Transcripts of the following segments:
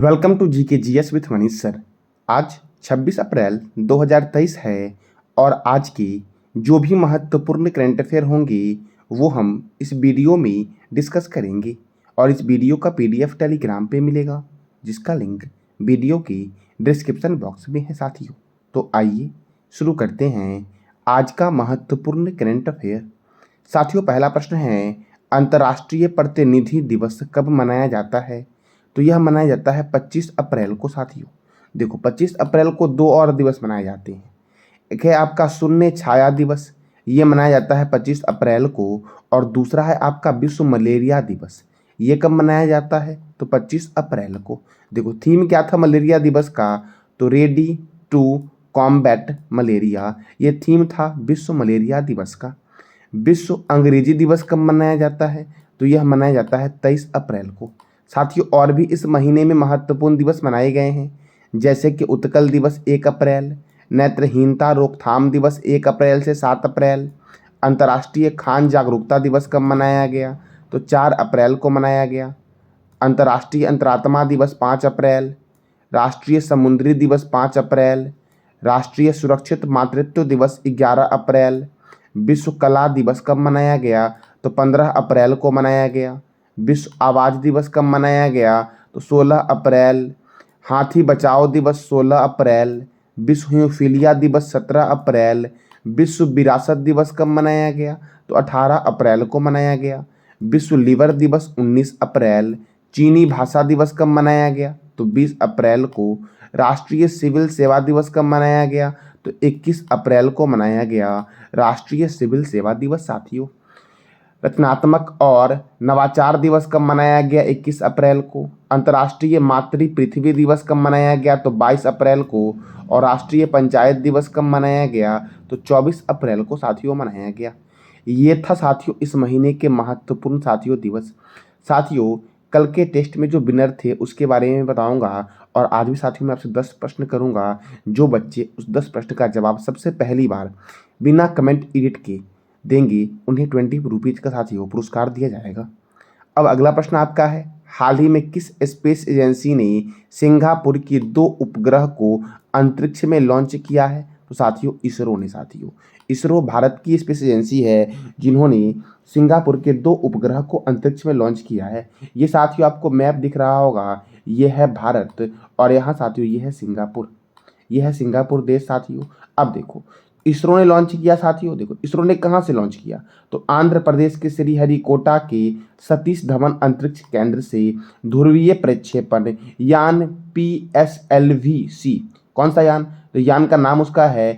Welcome to जी के G S with Manish sir. आज 26 अप्रैल 2023 है और आज की जो भी महत्वपूर्ण करंट अफेयर होंगे वो हम इस वीडियो में डिस्कस करेंगे और इस वीडियो का पीडीएफ टेलीग्राम पे मिलेगा जिसका लिंक वीडियो के डिस्क्रिप्शन बॉक्स में है साथियों। तो आइए शुरू करते हैं आज का महत्वपूर्ण करंट अफेयर। साथियों, पहला प्रश्न है, अंतर्राष्ट्रीय प्रतिनिधि दिवस कब मनाया जाता है? तो यह मनाया जाता है 25 अप्रैल को साथियों। देखो, 25 अप्रैल को दो और दिवस मनाए जाते हैं। एक है आपका शून्य छाया दिवस, ये मनाया जाता है 25 अप्रैल को, और दूसरा है आपका विश्व मलेरिया दिवस। ये कब मनाया जाता है? तो 25 अप्रैल को। देखो, थीम क्या था मलेरिया दिवस का? तो रेडी टू कॉम्बैट मलेरिया, ये थीम था विश्व मलेरिया दिवस का। विश्व अंग्रेजी दिवस कब मनाया जाता है? तो यह मनाया जाता है 23 अप्रैल को। साथियों, और भी इस महीने में महत्वपूर्ण दिवस मनाए गए हैं, जैसे कि उत्कल दिवस 1 अप्रैल, नेत्रहीनता रोकथाम दिवस 1 अप्रैल से 7 अप्रैल। अंतर्राष्ट्रीय खान जागरूकता दिवस कब मनाया गया? तो 4 अप्रैल को मनाया गया। अंतर्राष्ट्रीय अंतरात्मा दिवस 5 अप्रैल। राष्ट्रीय समुद्री दिवस 5 अप्रैल। राष्ट्रीय सुरक्षित मातृत्व दिवस 11 अप्रैल। विश्व कला दिवस कब मनाया गया? तो 15 अप्रैल को मनाया गया। विश्व आवाज़ दिवस कब मनाया गया? तो 16 अप्रैल। हाथी बचाओ दिवस 16 अप्रैल। विश्व हीमोफीलिया दिवस 17 अप्रैल। विश्व विरासत दिवस कब मनाया गया? तो 18 अप्रैल को मनाया गया। विश्व लीवर दिवस 19 अप्रैल। चीनी भाषा दिवस कब मनाया गया? तो 20 अप्रैल को। राष्ट्रीय सिविल सेवा दिवस कब मनाया गया? तो 21 अप्रैल को मनाया गया राष्ट्रीय सिविल सेवा दिवस साथियों। रचनात्मक और नवाचार दिवस कब मनाया गया? 21 अप्रैल को। अंतर्राष्ट्रीय मातृ पृथ्वी दिवस कब मनाया गया? तो 22 अप्रैल को। और राष्ट्रीय पंचायत दिवस कब मनाया गया? तो 24 अप्रैल को साथियों मनाया गया। ये था साथियों इस महीने के महत्वपूर्ण साथियों दिवस। साथियों, कल के टेस्ट में जो विनर थे उसके बारे में बताऊंगा, और आज भी साथियों मैं आपसे 10 प्रश्न करूंगा। जो बच्चे उस 10 प्रश्न का जवाब सबसे पहली बार बिना कमेंट एडिट के देंगे उन्हें 20 रुपीज़ का साथियों पुरस्कार दिया जाएगा। अब अगला प्रश्न आपका है, हाल ही में किस स्पेस एजेंसी ने सिंगापुर की 2 उपग्रह को अंतरिक्ष में लॉन्च किया है? तो साथियों इसरो ने। साथियों, इसरो भारत की स्पेस एजेंसी है जिन्होंने सिंगापुर के 2 उपग्रह को अंतरिक्ष में लॉन्च किया है। ये साथियों आपको मैप दिख रहा होगा, ये है भारत और यहाँ साथियों ये है सिंगापुर। ये है सिंगापुर देश साथियों। अब देखो, इसरो ने लॉन्च किया साथियों। देखो, इसरो ने कहाँ से लॉन्च किया? तो आंध्र प्रदेश के श्रीहरिकोटा के सतीश धवन अंतरिक्ष केंद्र से ध्रुवीय प्रक्षेपण यान PSLV-C। कौन सा यान? तो यान का नाम उसका है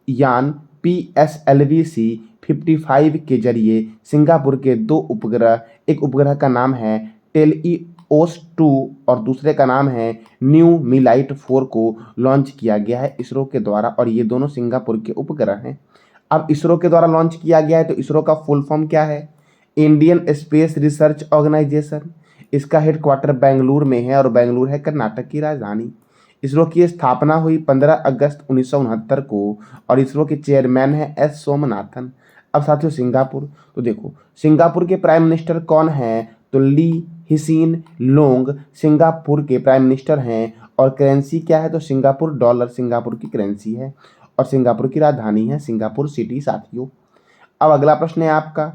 यान PSLV-C 55 के जरिए सिंगापुर के 2 उपग्रह, एक उपग्रह का नाम है टेलिओस 2 और दूसरे का नाम है न्यू मिलाइट 4 को लॉन्च किया गया है इसरो के द्वारा, और ये दोनों सिंगापुर के उपग्रह हैं। अब इसरो के द्वारा लॉन्च किया गया है तो इसरो का फुल फॉर्म क्या है? Indian space research organisation. इसका हेडक्वार्टर बेंगलुरु में है और बेंगलुरु है कर्नाटक की राजधानी। इसरो की स्थापना हुई 15 अगस्त 1969 को और इसरो के चेयरमैन हैं एस सोमनाथन। अब साथियों सिंगापुर, तो देखो सिंगापुर के प्राइम मिनिस्टर कौन हैं? तो ली हिसीन लोंग सिंगापुर के प्राइम मिनिस्टर हैं, और करेंसी क्या है? तो सिंगापुर डॉलर सिंगापुर की करेंसी है, और सिंगापुर की राजधानी है सिंगापुर सिटी साथियों। अब अगला प्रश्न है आपका,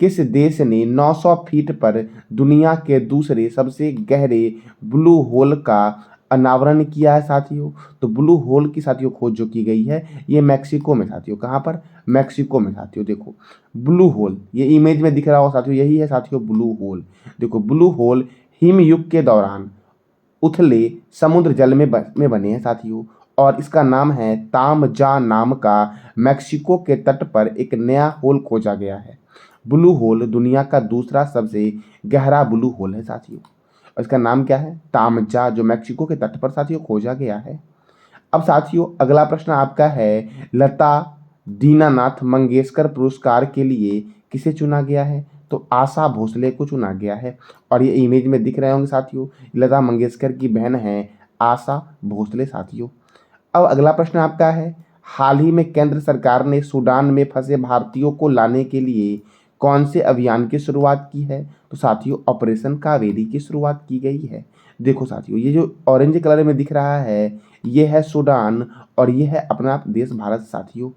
किस देश ने 900 फीट पर दुनिया के दूसरे सबसे गहरे ब्लू होल का अनावरण किया है साथियों? तो ब्लू होल की साथियों खोज जो की गई है ये मैक्सिको में साथियों। कहाँ पर? मैक्सिको में साथियों। देखो ब्लू होल, ये इमेज में दिख रहा हो साथियों, यही है साथियों ब्लू होल। देखो ब्लू होल हिमयुग के दौरान उथले समुद्र जल में बने हैं साथियों, और इसका नाम है तामजा नाम का मैक्सिको के तट पर एक नया होल खोजा गया है। ब्लू होल दुनिया का दूसरा सबसे गहरा ब्लू होल है साथियों, और इसका नाम क्या है? तामजा, जो मैक्सिको के तट पर साथियों खोजा गया है। अब साथियों अगला प्रश्न आपका है, लता दीनानाथ मंगेशकर पुरस्कार के लिए किसे चुना गया है? तो आशा भोसले को चुना गया है, और ये इमेज में दिख रहे होंगे साथियों, लता मंगेशकर की बहन है आशा भोसले साथियों। अब अगला प्रश्न आपका है, हाल ही में केंद्र सरकार ने सूडान में फंसे भारतीयों को लाने के लिए कौन से अभियान की शुरुआत की है? तो साथियों ऑपरेशन कावेरी की शुरुआत की गई है। देखो साथियों, ये जो ऑरेंज कलर में दिख रहा है ये है सूडान और ये है अपना देश भारत साथियों।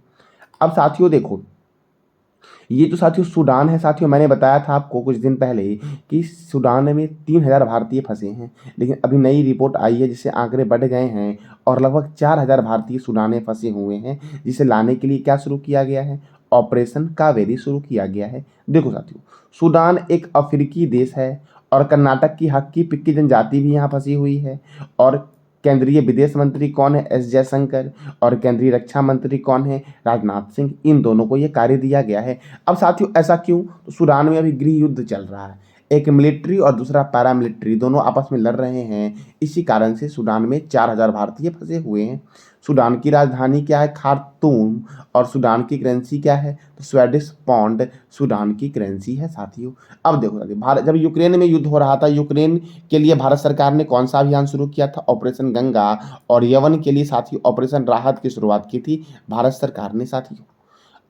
अब साथियों देखो, ये जो साथियों सूडान है साथियों, मैंने बताया था आपको कुछ दिन पहले कि सूडान में 3,000 भारतीय फंसे हैं, लेकिन अभी नई रिपोर्ट आई है जिससे आंकड़े बढ़ गए हैं और लगभग 4,000 भारतीय सूडान में फंसे हुए हैं, जिसे लाने के लिए क्या शुरू किया गया है, ऑपरेशन कावेरी शुरू किया गया है। देखो साथियों, सूडान एक अफ्रीकी देश है और कर्नाटक की हक्की पिक्की जनजाति भी यहाँ फंसी हुई है। और केंद्रीय विदेश मंत्री कौन है, एस जयशंकर, और केंद्रीय रक्षा मंत्री कौन है, राजनाथ सिंह। इन दोनों को ये कार्य दिया गया है। अब साथियों ऐसा क्यों, तो सूडान में अभी गृह युद्ध चल रहा है, एक मिलिट्री और दूसरा पैरामिलिट्री दोनों आपस में लड़ रहे हैं। इसी कारण से सूडान में 4,000 भारतीय फंसे हुए हैं। सूडान की राजधानी क्या है, खार्तूम, और सूडान की करेंसी क्या है, तो स्वेडिश पौंड सूडान की करेंसी है साथियों। अब देखो साथियों, भारत जब यूक्रेन में युद्ध हो रहा था, यूक्रेन के लिए भारत सरकार ने कौन सा अभियान शुरू किया था, ऑपरेशन गंगा। और यमन के लिए साथियों ऑपरेशन राहत की शुरुआत की थी भारत सरकार ने साथियों।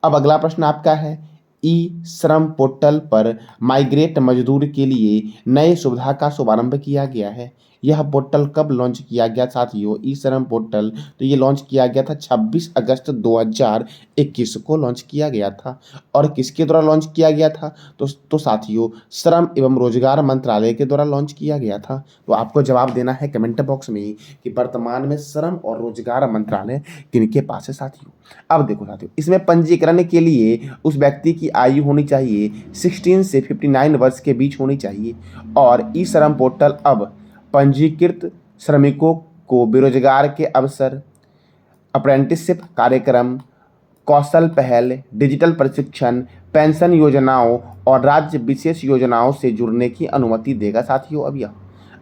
अब अगला प्रश्न आपका है, ई श्रम पोर्टल पर माइग्रेट मजदूर के लिए नए सुविधा का शुभारंभ किया गया है। यह पोर्टल कब लॉन्च किया गया साथियों, ई श्रम पोर्टल, तो ये लॉन्च किया गया था 26 अगस्त 2021 को लॉन्च किया गया था। और किसके द्वारा लॉन्च किया गया था, तो साथियों श्रम एवं रोजगार मंत्रालय के द्वारा लॉन्च किया गया था। तो आपको जवाब देना है कमेंट बॉक्स में कि वर्तमान में श्रम और रोजगार मंत्रालय किनके पास है साथियों। अब देखो साथियों, इसमें पंजीकरण के लिए उस व्यक्ति की आयु होनी चाहिए 16 से 59 वर्ष के बीच होनी चाहिए। और ई श्रम पोर्टल अब पंजीकृत श्रमिकों को बेरोजगार के अवसर, अप्रेंटिसशिप कार्यक्रम, कौशल पहल, डिजिटल प्रशिक्षण, पेंशन योजनाओं और राज्य विशेष योजनाओं से जुड़ने की अनुमति देगा साथियों।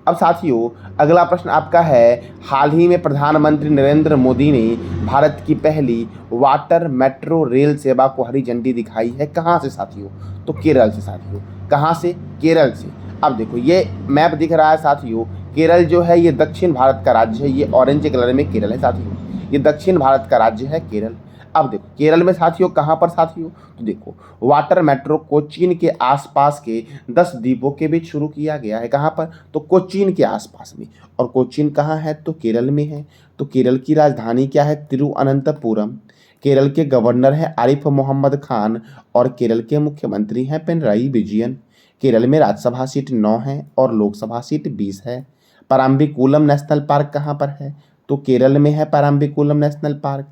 अब साथियों अगला प्रश्न आपका है, हाल ही में प्रधानमंत्री नरेंद्र मोदी ने भारत की पहली वाटर मेट्रो रेल सेवा को हरी झंडी दिखाई है, कहाँ से साथियों, तो केरल से साथियों। कहाँ से, केरल से। अब देखो ये मैप दिख रहा है साथियों, केरल जो है ये दक्षिण भारत का राज्य है, ये ऑरेंज कलर में केरल है साथियों, ये दक्षिण भारत का राज्य है केरल। अब देखो केरल में साथियों कहाँ पर साथियों, तो देखो वाटर मेट्रो कोचीन के आसपास के 10 द्वीपों के बीच शुरू किया गया है। कहाँ पर, तो कोचीन के आसपास में। और कोचीन कहाँ है, तो केरल में है। तो केरल की राजधानी क्या है, तिरुअनंतपुरम। केरल के गवर्नर हैं आरिफ मोहम्मद खान और केरल के मुख्यमंत्री हैं पिनराई विजयन। केरल में राज्यसभा सीट 9 है और लोकसभा सीट 20 है। पाराम्बिकुलम नेशनल पार्क कहाँ पर है, तो केरल में है पाराम्बिकुलम नेशनल पार्क।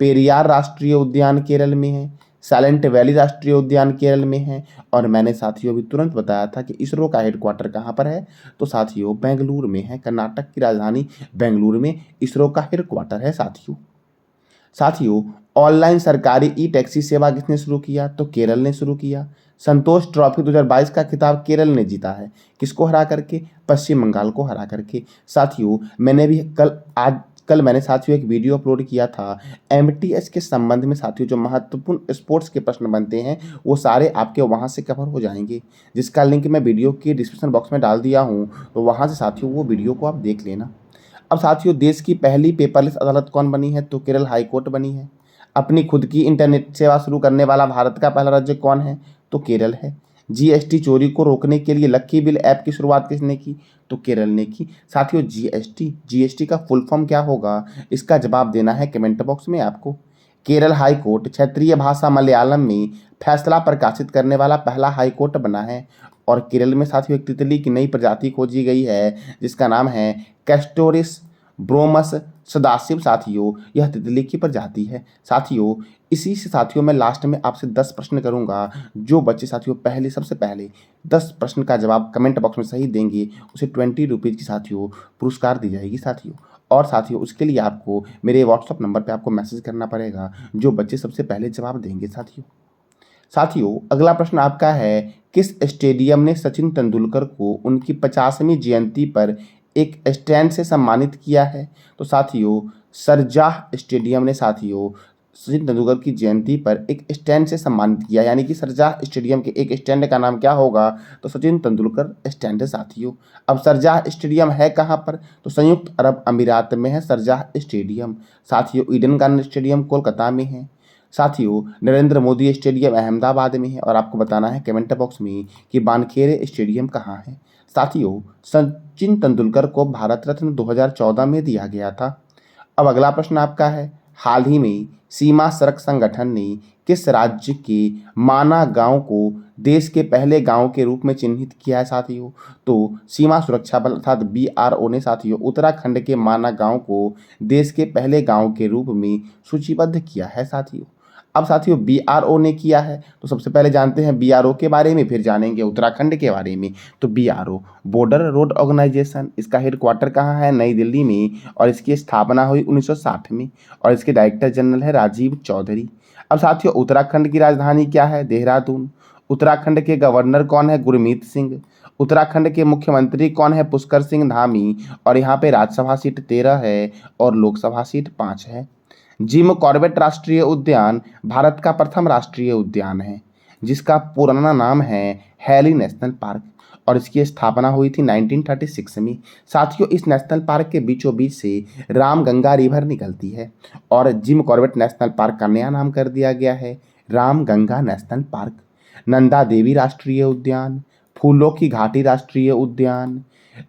पेरियार राष्ट्रीय उद्यान केरल में है। साइलेंट वैली राष्ट्रीय उद्यान केरल में है। और मैंने साथियों अभी तुरंत बताया था कि इसरो का हेडक्वार्टर कहाँ पर है, तो साथियों बेंगलुरु में है। कर्नाटक की राजधानी बेंगलुरु में इसरो का हेडक्वार्टर है साथियों ऑनलाइन सरकारी ई टैक्सी सेवा किसने शुरू किया, तो केरल ने शुरू किया। संतोष ट्रॉफी 2022 का खिताब केरल ने जीता है, किसको हरा करके, पश्चिम बंगाल को हरा करके। साथियों मैंने भी कल मैंने साथियों एक वीडियो अपलोड किया था एमटीएस के संबंध में साथियों, जो महत्वपूर्ण स्पोर्ट्स के प्रश्न बनते हैं वो सारे आपके वहाँ से कवर हो जाएंगे, जिसका लिंक मैं वीडियो के डिस्क्रिप्शन बॉक्स में डाल दिया हूँ, तो वहाँ से साथियों वो वीडियो को आप देख लेना। अब साथियों देश की पहली पेपरलेस अदालत कौन बनी है, तो केरल हाई कोर्ट बनी है। अपनी खुद की इंटरनेट सेवा शुरू करने वाला भारत का पहला राज्य कौन है, तो केरल है। जीएसटी चोरी को रोकने के लिए लक्की बिल ऐप की शुरुआत किसने की, तो केरल ने की। साथियों जीएसटी का फुल फॉर्म क्या होगा, इसका जवाब देना है कमेंट बॉक्स में आपको। केरल हाई कोर्ट क्षेत्रीय भाषा मलयालम में फैसला प्रकाशित करने वाला पहला हाई कोर्ट बना है। और केरल में साथियों एक तितली की नई प्रजाति खोजी गई है जिसका नाम है कैस्टोरिस ब्रोमस सदाशिव साथियों, यह तितली की प्रजाति है साथियों। इसी से साथियों मैं लास्ट में आपसे 10 प्रश्न करूंगा, जो बच्चे साथियों सबसे पहले 10 प्रश्न का जवाब कमेंट बॉक्स में सही देंगे उसे 20 रुपीज़ की साथियों पुरस्कार दी जाएगी साथियों। और साथियों उसके लिए आपको मेरे व्हाट्सअप नंबर पर आपको मैसेज करना पड़ेगा, जो बच्चे सबसे पहले जवाब देंगे साथियों अगला प्रश्न आपका है, किस स्टेडियम ने सचिन तेंदुलकर को उनकी 50वीं जयंती पर एक स्टैंड से सम्मानित किया है, तो साथियों सरजाह स्टेडियम ने साथियों सचिन तेंदुलकर की जयंती पर एक स्टैंड से सम्मानित किया, यानी कि सरजाह स्टेडियम के एक स्टैंड का नाम क्या होगा, तो सचिन तेंदुलकर स्टैंड है साथियों। अब सरजाह स्टेडियम है कहाँ पर, तो संयुक्त अरब अमीरात में है सरजाह स्टेडियम साथियों। ईडन गार्डन स्टेडियम कोलकाता में है। साथियों, नरेंद्र मोदी स्टेडियम अहमदाबाद में है और आपको बताना है कमेंट बॉक्स में कि वानखेड़े स्टेडियम कहाँ है। साथियों, सचिन तेंदुलकर को भारत रत्न 2014 में दिया गया था। अब अगला प्रश्न आपका है, हाल ही में सीमा सड़क संगठन ने किस राज्य के माना गांव को देश के पहले गांव के रूप में चिन्हित किया है साथियों? तो सीमा सुरक्षा बल अर्थात बीआरओ ने साथियों उत्तराखंड के माना गांव को देश के पहले गांव के रूप में सूचीबद्ध किया है साथियों। अब साथियों बीआरओ ने किया है तो सबसे पहले जानते हैं बीआरओ के बारे में, फिर जानेंगे उत्तराखंड के बारे में। तो बीआरओ बॉर्डर रोड ऑर्गेनाइजेशन, इसका हेडक्वार्टर कहाँ है? नई दिल्ली में, और इसकी स्थापना हुई 1960 में और इसके डायरेक्टर जनरल है राजीव चौधरी। अब साथियों उत्तराखंड की राजधानी क्या है? देहरादून। उत्तराखंड के गवर्नर कौन है? गुरमीत सिंह। उत्तराखंड के मुख्यमंत्री कौन है? पुष्कर सिंह धामी। और यहाँ पे राज्यसभा सीट 13 है और लोकसभा सीट 5 है। जिम कॉर्बेट राष्ट्रीय उद्यान भारत का प्रथम राष्ट्रीय उद्यान है जिसका पुराना नाम है हैली नेशनल पार्क और इसकी स्थापना हुई थी 1936 में। साथियों, इस नेशनल पार्क के बीचों बीच से रामगंगा रिवर निकलती है और जिम कॉर्बेट नेशनल पार्क का नया नाम कर दिया गया है रामगंगा नेशनल पार्क। नंदा देवी राष्ट्रीय उद्यान, फूलों की घाटी राष्ट्रीय उद्यान,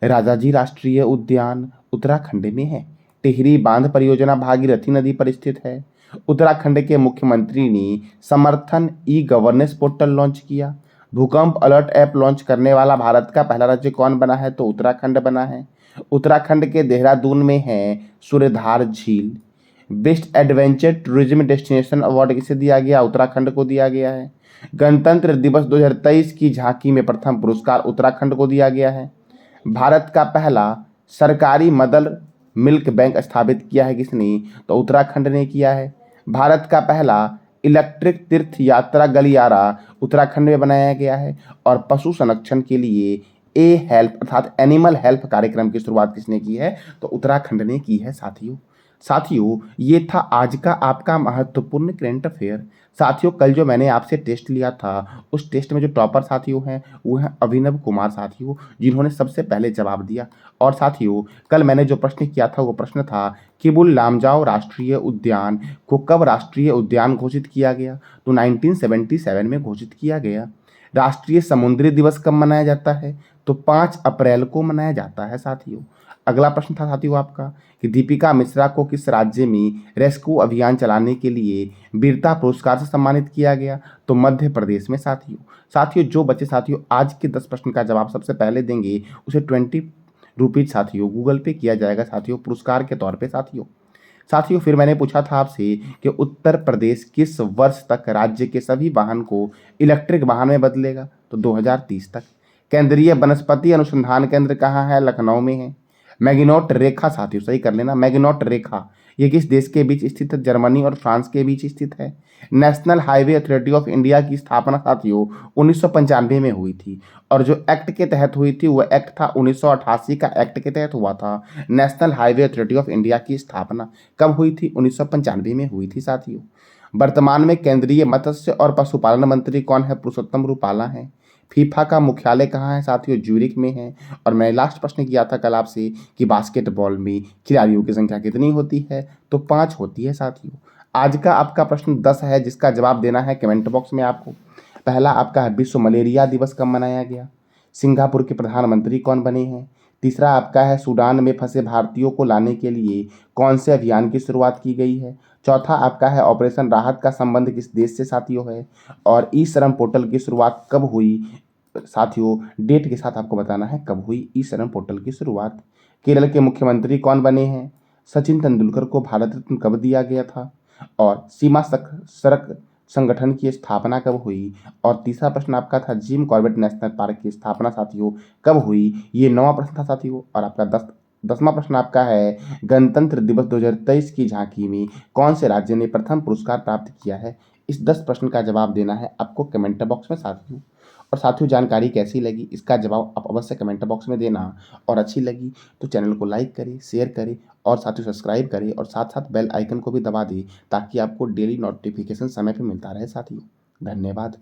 राजाजी राष्ट्रीय उद्यान उत्तराखंड में है। टिहरी बांध परियोजना भागीरथी नदी पर स्थित है। उत्तराखंड के मुख्यमंत्री ने समर्थन ई गवर्नेंस पोर्टल लॉन्च किया। भूकंप अलर्ट ऐप लॉन्च करने वाला भारत का पहला राज्य कौन बना है? तो उत्तराखंड बना है। उत्तराखंड के देहरादून में है सूर्यधार झील। Best adventure tourism destination award किसे दिया गया? उत्तराखंड को दिया गया है। गणतंत्र दिवस 2023 की झांकी में प्रथम पुरस्कार उत्तराखंड को दिया गया है। भारत का पहला सरकारी मदर मिल्क बैंक स्थापित किया है किसने? तो उत्तराखंड ने किया है। भारत का पहला इलेक्ट्रिक तीर्थ यात्रा गलियारा उत्तराखंड में बनाया गया है और पशु संरक्षण के लिए ए हेल्प अर्थात एनिमल हेल्प कार्यक्रम की शुरुआत किसने की है? तो उत्तराखंड ने की है साथियों। साथियों, ये था आज का आपका महत्वपूर्ण करंट अफेयर। साथियों, कल जो मैंने आपसे टेस्ट लिया था उस टेस्ट में जो टॉपर साथियों हैं वो हैं अभिनव कुमार साथियों, जिन्होंने सबसे पहले जवाब दिया। और साथियों, कल मैंने जो प्रश्न किया था वो प्रश्न था किबुल लामजाओ राष्ट्रीय उद्यान को कब राष्ट्रीय उद्यान घोषित किया गया? तो 1977 में घोषित किया गया। राष्ट्रीय समुद्री दिवस कब मनाया जाता है? तो 5 अप्रैल को मनाया जाता है साथियों। अगला प्रश्न था साथियों आपका कि दीपिका मिश्रा को किस राज्य में रेस्क्यू अभियान चलाने के लिए वीरता पुरस्कार से सम्मानित किया गया? तो मध्य प्रदेश में साथियों। साथियों, जो बच्चे साथियों आज के 10 प्रश्न का जवाब सबसे पहले देंगे उसे 20 रुपीज साथियों गूगल पे किया जाएगा साथियों, पुरस्कार के तौर पे साथियों। साथियों, फिर मैंने पूछा था आपसे कि उत्तर प्रदेश किस वर्ष तक राज्य के सभी वाहन को इलेक्ट्रिक वाहन में बदलेगा? तो 2030 तक। केंद्रीय वनस्पति अनुसंधान केंद्र कहाँ है? लखनऊ में है। मैगिनोट रेखा साथियों, सही कर लेना, मैगिनोट रेखा ये किस देश के बीच स्थित है? जर्मनी और फ्रांस के बीच स्थित है। National highway authority of India की स्थापना साथियों 1995 में हुई थी और जो एक्ट के तहत हुई थी वह एक्ट था 1988 का एक्ट के तहत हुआ था। National highway authority of India की स्थापना कब हुई थी? 1995 में हुई थी साथियों। वर्तमान में केंद्रीय मत्स्य और पशुपालन मंत्री कौन है? पुरुषोत्तम रूपाला है। फीफा का मुख्यालय कहाँ है साथियों? ज्यूरिख में है। और मैं लास्ट प्रश्न किया था कल आपसे कि बास्केटबॉल में खिलाड़ियों की संख्या कितनी होती है? तो 5 होती है साथियों। आज का आपका प्रश्न 10 है जिसका जवाब देना है कमेंट बॉक्स में आपको। पहला आपका है विश्व मलेरिया दिवस कब मनाया गया? सिंगापुर के प्रधानमंत्री कौन बने हैं? तीसरा आपका है सूडान में फंसे भारतीयों को लाने के लिए कौन से अभियान की शुरुआत की गई है? चौथा आपका है ऑपरेशन राहत का संबंध किस देश से साथियों है? और ई श्रम पोर्टल की शुरुआत कब हुई साथियों? डेट के साथ आपको बताना है कब हुई ई श्रम पोर्टल की शुरुआत। केरल के मुख्यमंत्री कौन बने हैं? सचिन तेंदुलकर को भारत रत्न कब दिया गया था? और सीमा सड़क संगठन की स्थापना कब हुई? और तीसरा प्रश्न आपका था जिम कॉर्बेट नेशनल पार्क की स्थापना साथियों कब हुई? ये 9वां प्रश्न था साथियों। और आपका 10वां प्रश्न आपका है गणतंत्र दिवस 2023 की झांकी में कौन से राज्य ने प्रथम पुरस्कार प्राप्त किया है? इस 10 प्रश्न का जवाब देना है आपको कमेंट बॉक्स में साथियों। और साथियों, जानकारी कैसी लगी इसका जवाब आप अवश्य कमेंट बॉक्स में देना। और अच्छी लगी तो चैनल को लाइक करें, शेयर करें और साथियों सब्सक्राइब करें और साथ साथ बेल आइकन को भी दबा दें ताकि आपको डेली नोटिफिकेशन समय पर मिलता रहे साथियों। धन्यवाद।